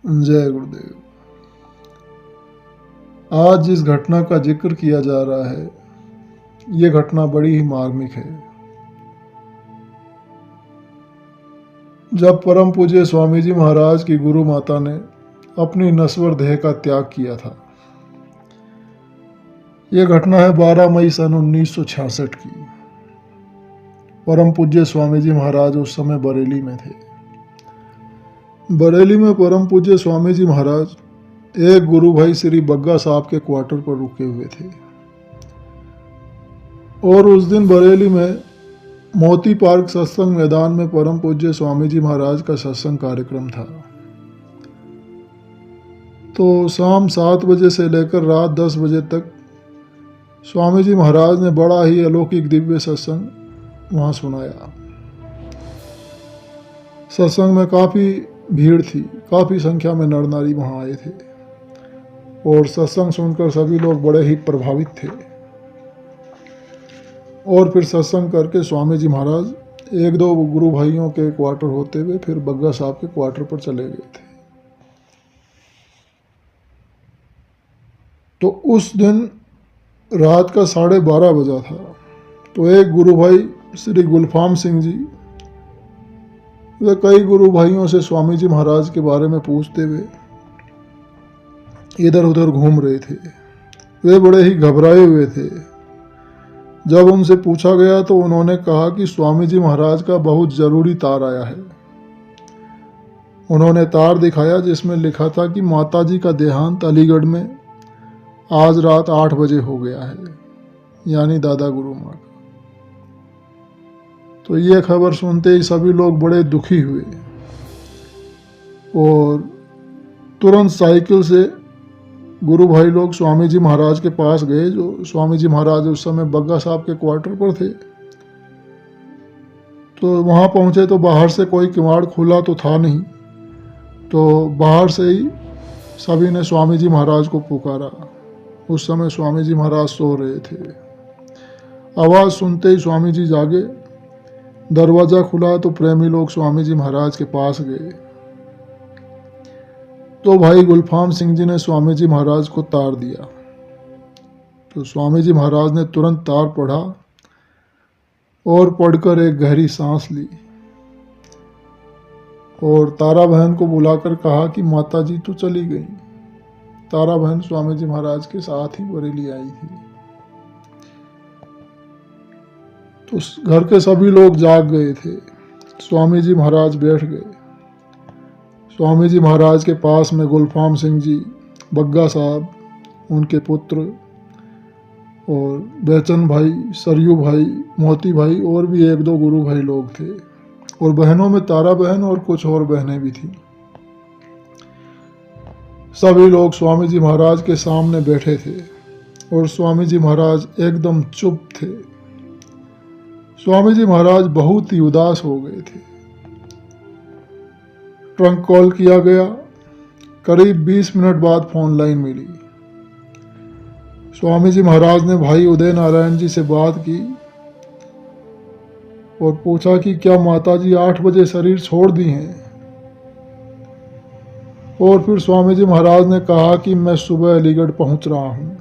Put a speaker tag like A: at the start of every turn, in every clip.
A: जय गुरुदेव। आज जिस घटना का जिक्र किया जा रहा है, ये घटना बड़ी ही मार्मिक है। जब परम पूज्य स्वामी जी महाराज की गुरु माता ने अपनी नश्वर देह का त्याग किया था। यह घटना है 12 मई सन 1966 की। परम पूज्य स्वामी जी महाराज उस समय बरेली में थे। बरेली में परम पूज्य स्वामी जी महाराज एक गुरु भाई श्री बग्गा साहब के क्वार्टर पर रुके हुए थे और उस दिन बरेली में मोती पार्क सत्संग मैदान में परम पूज्य स्वामी जी महाराज का सत्संग कार्यक्रम था। तो शाम 7 बजे से लेकर रात 10 बजे तक स्वामी जी महाराज ने बड़ा ही अलौकिक दिव्य सत्संग वहाँ सुनाया। सत्संग में काफ़ी भीड़ थी, काफ़ी संख्या में नर नारी वहाँ आए थे और सत्संग सुनकर सभी लोग बड़े ही प्रभावित थे। और फिर सत्संग करके स्वामी जी महाराज एक दो गुरु भाइयों के क्वार्टर होते हुए फिर बग्गा साहब के क्वार्टर पर चले गए थे। तो उस दिन रात का 12:30 बजा था। तो एक गुरु भाई श्री गुलफाम सिंह जी, वे कई गुरु भाइयों से स्वामी जी महाराज के बारे में पूछते हुए इधर उधर घूम रहे थे। वे बड़े ही घबराए हुए थे। जब उनसे पूछा गया तो उन्होंने कहा कि स्वामी जी महाराज का बहुत ज़रूरी तार आया है। उन्होंने तार दिखाया जिसमें लिखा था कि माता जी का देहांत अलीगढ़ में आज रात 8 बजे हो गया है, यानी दादा गुरु माँ का। तो ये खबर सुनते ही सभी लोग बड़े दुखी हुए और तुरंत साइकिल से गुरु भाई लोग स्वामी जी महाराज के पास गए। जो स्वामी जी महाराज उस समय बग्गा साहब के क्वार्टर पर थे। तो वहाँ पहुँचे तो बाहर से कोई किवाड़ खुला तो था नहीं। तो बाहर से ही सभी ने स्वामी जी महाराज को पुकारा। उस समय स्वामी जी महाराज सो रहे थे। आवाज़ सुनते ही स्वामी जी जागे। दरवाज़ा खुला तो प्रेमी लोग स्वामी जी महाराज के पास गए। तो भाई गुलफाम सिंह जी ने स्वामी जी महाराज को तार दिया। तो स्वामी जी महाराज ने तुरंत तार पढ़ा और पढ़कर एक गहरी सांस ली और तारा बहन को बुलाकर कहा कि माता जी तो चली गई। तारा बहन स्वामी जी महाराज के साथ ही बरेली आई थी। तो घर के सभी लोग जाग गए थे। स्वामी जी महाराज बैठ गए। स्वामी जी महाराज के पास में गुलफाम सिंह जी, बग्गा साहब, उनके पुत्र और बेचन भाई, सरयू भाई, मोती भाई और भी एक दो गुरु भाई लोग थे। और बहनों में तारा बहन और कुछ और बहनें भी थीं। सभी लोग स्वामी जी महाराज के सामने बैठे थे और स्वामी जी महाराज एकदम चुप थे। स्वामी जी महाराज बहुत ही उदास हो गए थे। ट्रंक कॉल किया गया। करीब 20 मिनट बाद फोन लाइन मिली। स्वामी जी महाराज ने भाई उदय नारायण जी से बात की और पूछा कि क्या माता जी 8 बजे शरीर छोड़ दी हैं। और फिर स्वामी जी महाराज ने कहा कि मैं सुबह अलीगढ़ पहुंच रहा हूं।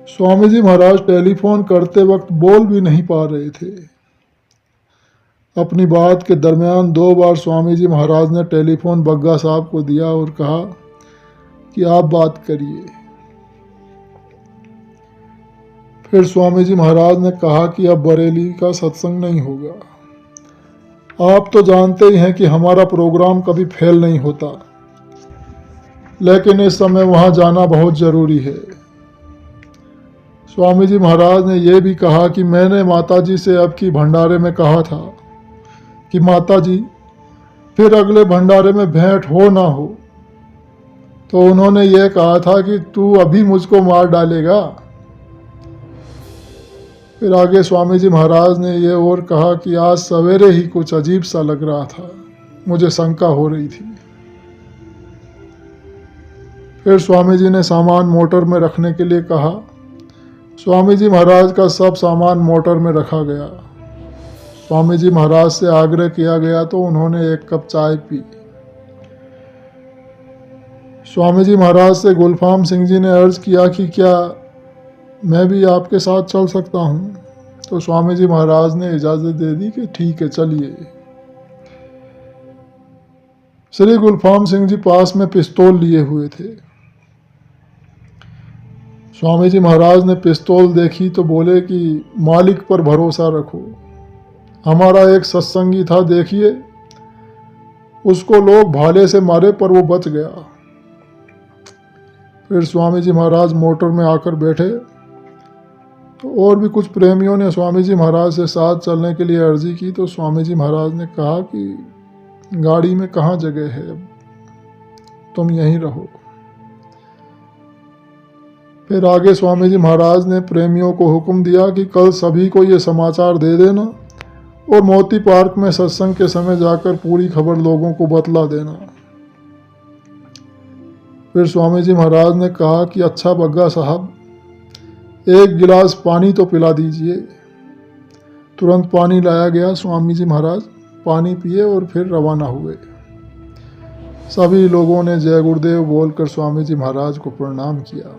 A: स्वामी जी महाराज टेलीफोन करते वक्त बोल भी नहीं पा रहे थे। अपनी बात के दरमियान 2 बार स्वामी जी महाराज ने टेलीफोन बग्गा साहब को दिया और कहा कि आप बात करिए। फिर स्वामी जी महाराज ने कहा कि अब बरेली का सत्संग नहीं होगा। आप तो जानते ही हैं कि हमारा प्रोग्राम कभी फेल नहीं होता, लेकिन इस समय वहाँ जाना बहुत ज़रूरी है। स्वामी जी महाराज ने यह भी कहा कि मैंने माता जी से अब की भंडारे में कहा था कि माता जी फिर अगले भंडारे में भेंट हो ना हो, तो उन्होंने ये कहा था कि तू अभी मुझको मार डालेगा। फिर आगे स्वामी जी महाराज ने ये और कहा कि आज सवेरे ही कुछ अजीब सा लग रहा था, मुझे शंका हो रही थी। फिर स्वामी जी ने सामान मोटर में रखने के लिए कहा। स्वामी जी महाराज का सब सामान मोटर में रखा गया। स्वामी जी महाराज से आग्रह किया गया तो उन्होंने 1 कप चाय पी। स्वामी जी महाराज से गुलफाम सिंह जी ने अर्ज़ किया कि क्या मैं भी आपके साथ चल सकता हूँ? तो स्वामी जी महाराज ने इजाज़त दे दी कि ठीक है, चलिए। श्री गुलफाम सिंह जी पास में पिस्तौल लिए हुए थे। स्वामी जी महाराज ने पिस्तौल देखी तो बोले कि मालिक पर भरोसा रखो, हमारा एक सत्संगी था, देखिए उसको लोग भाले से मारे पर वो बच गया। फिर स्वामी जी महाराज मोटर में आकर बैठे तो और भी कुछ प्रेमियों ने स्वामी जी महाराज से साथ चलने के लिए अर्जी की। तो स्वामी जी महाराज ने कहा कि गाड़ी में कहाँ जगह है, अब तुम यहीं रहो। फिर आगे स्वामी जी महाराज ने प्रेमियों को हुक्म दिया कि कल सभी को ये समाचार दे देना और मोती पार्क में सत्संग के समय जाकर पूरी खबर लोगों को बतला देना। फिर स्वामी जी महाराज ने कहा कि अच्छा बग्गा साहब, एक गिलास पानी तो पिला दीजिए। तुरंत पानी लाया गया। स्वामी जी महाराज पानी पिए और फिर रवाना हुए। सभी लोगों ने जय गुरुदेव बोलकर स्वामी जी महाराज को प्रणाम किया।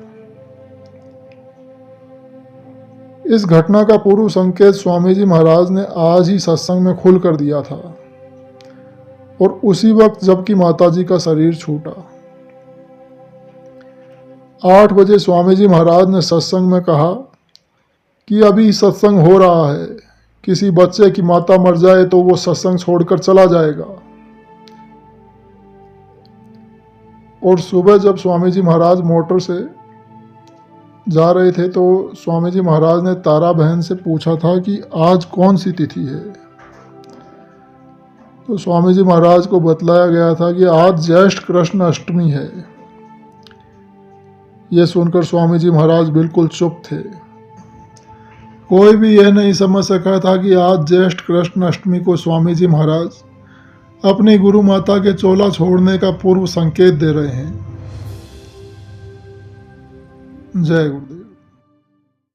A: इस घटना का पूर्व संकेत स्वामी जी महाराज ने आज ही सत्संग में खुल कर दिया था और उसी वक्त जबकि माताजी का शरीर छूटा। 8 बजे स्वामी जी महाराज ने सत्संग में कहा कि अभी सत्संग हो रहा है, किसी बच्चे की माता मर जाए तो वो सत्संग छोड़कर चला जाएगा। और सुबह जब स्वामी जी महाराज मोटर से जा रहे थे तो स्वामी जी महाराज ने तारा बहन से पूछा था कि आज कौन सी तिथि है। तो स्वामी जी महाराज को बतलाया गया था कि आज ज्येष्ठ कृष्ण अष्टमी है। यह सुनकर स्वामी जी महाराज बिल्कुल चुप थे। कोई भी यह नहीं समझ सका था कि आज ज्येष्ठ कृष्ण अष्टमी को स्वामी जी महाराज अपनी गुरु माता के चोला छोड़ने का पूर्व संकेत दे रहे हैं। जय गुरुदेव।